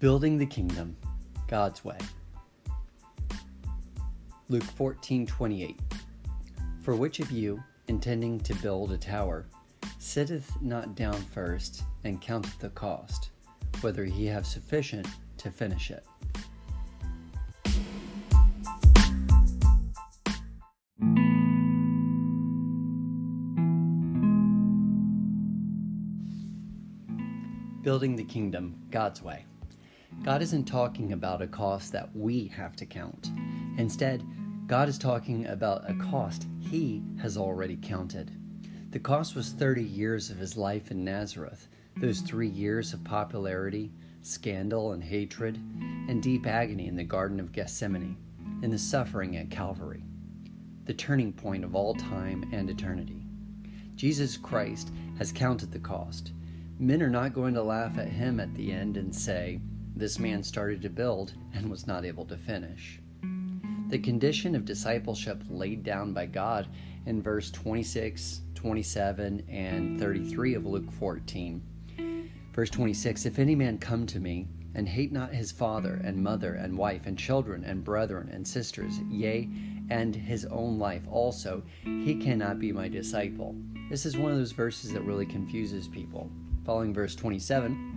Building the kingdom, God's way. Luke 14:28. For which of you, intending to build a tower, sitteth not down first and counteth the cost, whether he have sufficient to finish it? Building the kingdom, God's way. God isn't talking about a cost that we have to count. Instead, God is talking about a cost He has already counted. The cost was 30 years of His life in Nazareth, those 3 years of popularity, scandal and hatred, and deep agony in the Garden of Gethsemane, and the suffering at Calvary, the turning point of all time and eternity. Jesus Christ has counted the cost. Men are not going to laugh at Him at the end and say, "This man started to build and was not able to finish." The condition of discipleship laid down by God in verse 26, 27, and 33 of Luke 14. Verse 26, if any man come to me, and hate not his father and mother and wife and children and brethren and sisters, yea, and his own life also, he cannot be my disciple. This is one of those verses that really confuses people. Following verse 27,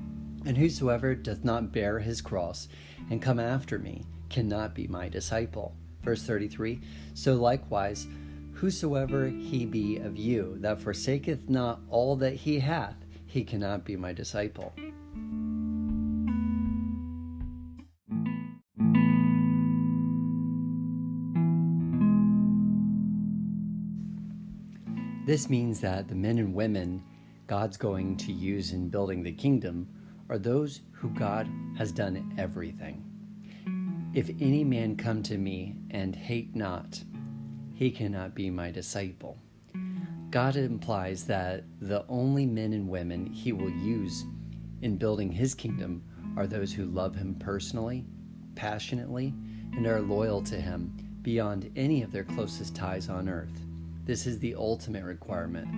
and whosoever doth not bear his cross and come after me cannot be my disciple. Verse 33, so likewise, whosoever he be of you that forsaketh not all that he hath, he cannot be my disciple. This means that the men and women God's going to use in building the kingdom are those who God has done everything. If any man come to me and hate not, he cannot be my disciple. God implies that the only men and women He will use in building His kingdom are those who love Him personally, passionately, and are loyal to Him beyond any of their closest ties on earth. This is the ultimate requirement.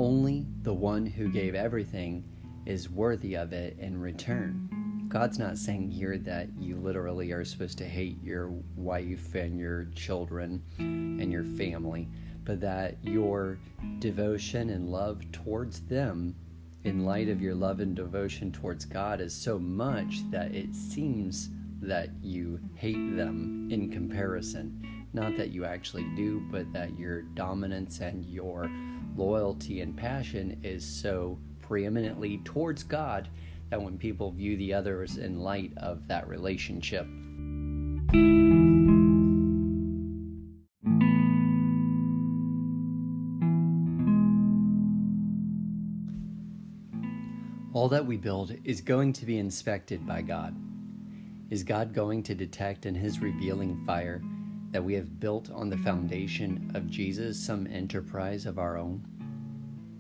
Only the one who gave everything is worthy of it in return. God's not saying here that you literally are supposed to hate your wife and your children and your family, but that your devotion and love towards them in light of your love and devotion towards God is so much that it seems that you hate them in comparison. Not that you actually do, but that your dominance and your loyalty and passion is so preeminently towards God that when people view the others in light of that relationship. All that we build is going to be inspected by God. Is God going to detect in His revealing fire that we have built on the foundation of Jesus some enterprise of our own?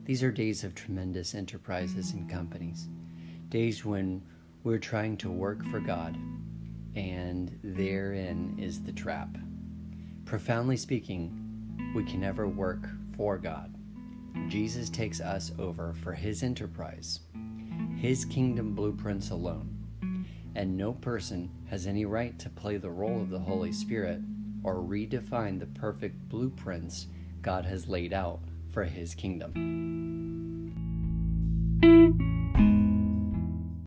These are days of tremendous enterprises and companies, days when we're trying to work for God, and therein is the trap. Profoundly speaking, we can never work for God. Jesus takes us over for His enterprise, His kingdom blueprints alone, and no person has any right to play the role of the Holy Spirit or redefine the perfect blueprints God has laid out for His kingdom.